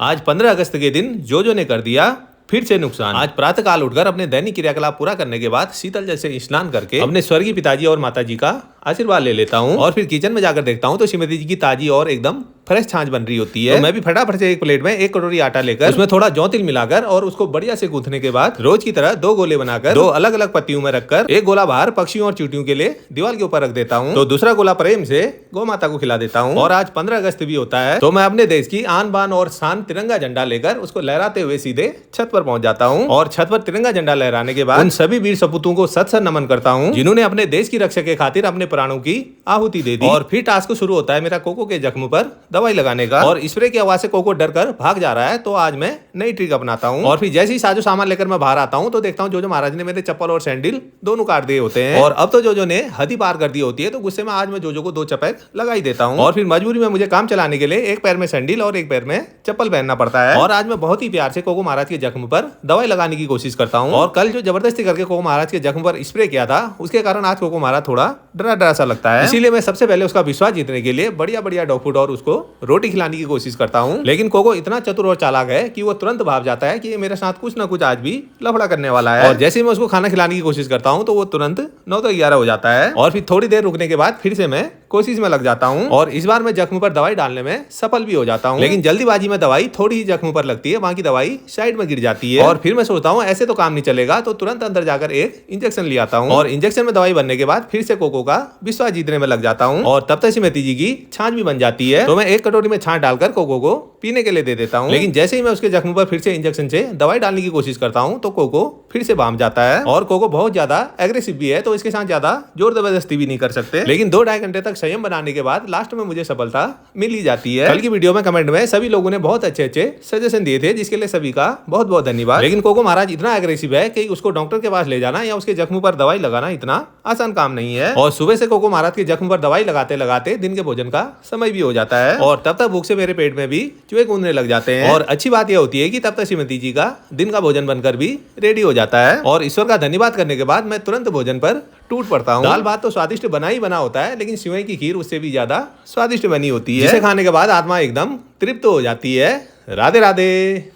आज 15 अगस्त के दिन जोजो ने कर दिया फिर से नुकसान। आज प्रातः काल उठकर अपने दैनिक क्रियाकलाप पूरा करने के बाद शीतल जल से स्नान करके अपने स्वर्गीय पिताजी और माताजी का आशीर्वाद ले लेता हूँ और फिर किचन में जाकर देखता हूँ तो श्रीमती जी की ताजी और एकदम फ्रेश छाछ बन रही होती है। तो मैं भी फटाफट से एक प्लेट में 1 कटोरी आटा लेकर उसमें थोड़ा जौ तिल मिलाकर और उसको बढ़िया से गूंथने के बाद रोज की तरह 2 गोले बनाकर 2 अलग अलग पत्तियों में रखकर एक गोला बाहर पक्षियों और चींटियों के लिए दीवार के ऊपर रख देता हूँ, तो दूसरा गोला प्रेम से गौ माता को खिला देता हूँ। और आज 15 अगस्त भी होता है तो मैं अपने देश की आन बान और शान तिरंगा झंडा लेकर उसको लहराते हुए सीधे छत पर पहुंच जाता हूँ और छत पर तिरंगा झंडा लहराने के बाद उन सभी वीर सपूतों को सत सत नमन करता हूँ जिन्होंने अपने देश की रक्षा के खातिर अपने प्राणों की आहुति दे दी। और फिर टास्क शुरू होता है मेरा कोको के जख्म पर दवाई लगाने का और स्प्रे की आवाज से कोको डर कर भाग जा रहा है। तो आज मैं नई ट्रिक अपनाता हूँ और फिर जैसे ही साजो सामान लेकर मैं बाहर आता हूँ तो देखता हूँ जोजो महाराज ने मेरे चप्पल और सैंडल दोनों काट दिए होते हैं और अब तो जोजो ने हद ही पार कर दी होती है। तो गुस्से में आज मैं जोजो को 2 चपेट लगा ही देता हूँ और फिर मजबूरी में मुझे काम चलाने के लिए एक पैर में सैंडल और एक पैर में चप्पल पहनना पड़ता है। और आज मैं बहुत ही प्यार से कोको महाराज के जख्म पर दवाई लगाने की कोशिश करता हूँ और कल जो जबरदस्ती करके कोको महाराज के जख्म पर स्प्रे किया था उसके कारण आज कोको महाराज थोड़ा डरा डरा सा लगता है। इसीलिए मैं सबसे पहले उसका विश्वास जीतने के लिए बढ़िया बढ़िया डॉग फूड और उसको रोटी खिलाने की कोशिश करता हूँ। लेकिन कोको इतना चतुर और चालाक है कि वो तुरंत भाग जाता है कि ये मेरे साथ कुछ ना कुछ आज भी लफड़ा करने वाला है। और जैसे ही मैं उसको खाना खिलाने की कोशिश करता हूँ तो वो तुरंत 9 तो 11 हो जाता है और फिर थोड़ी देर रुकने के बाद फिर से मैं कोशिश में लग जाता हूँ और इस बार मैं जख्म पर दवाई डालने में सफल भी हो जाता हूँ। लेकिन जल्दीबाजी में दवाई थोड़ी ही जख्म पर लगती है, बाकी दवाई साइड में गिर जाती है और फिर मैं सोचता हूँ ऐसे तो काम नहीं चलेगा, तो तुरंत अंदर जाकर एक इंजेक्शन ले आता हूँ और इंजेक्शन में दवाई बनने के बाद फिर से कोको का विश्वास जीतने में लग जाता हूँ और तब तक श्रीमती जी की छाछ भी बन जाती है। तो मैं 1 कटोरी में छाछ डालकर कोको को पीने के लिए दे देता हूँ। लेकिन जैसे ही मैं उसके जख्म पर फिर से इंजेक्शन से दवाई डालने की कोशिश करता हूँ तो कोको फिर से भाग जाता है और कोको बहुत ज्यादा एग्रेसिव भी है तो इसके साथ ज्यादा जोर जबरदस्ती भी नहीं कर सकते। लेकिन 2-2.5 घंटे तक संयम बनाने के बाद लास्ट में मुझे सफलता मिल ही जाती है। कल की वीडियो में कमेंट में सभी लोगों ने बहुत अच्छे अच्छे सजेशन दिए थे जिसके लिए सभी का बहुत बहुत धन्यवाद। लेकिन कोको महाराज इतना एग्रेसिव है कि उसको डॉक्टर के पास ले जाना या उसके जख्म पर दवाई लगाना इतना आसान काम नहीं है। और सुबह से कोको महाराज के जख्म पर दवाई लगाते लगाते दिन के भोजन का समय भी हो जाता है और तब तक भूख से मेरे पेट में भी चूहे कूदने लग जाते हैं। और अच्छी बात यह होती है कि तब तक श्रीमती जी का दिन का भोजन बनकर भी रेडी हो जाता है और ईश्वर का धन्यवाद करने के बाद मैं तुरंत भोजन पर टूट पड़ता हूँ। दाल भात तो स्वादिष्ट बना ही बना होता है लेकिन सेवई की खीर उससे भी ज्यादा स्वादिष्ट बनी होती है जिसे खाने के बाद आत्मा एकदम तृप्त हो जाती है। राधे राधे।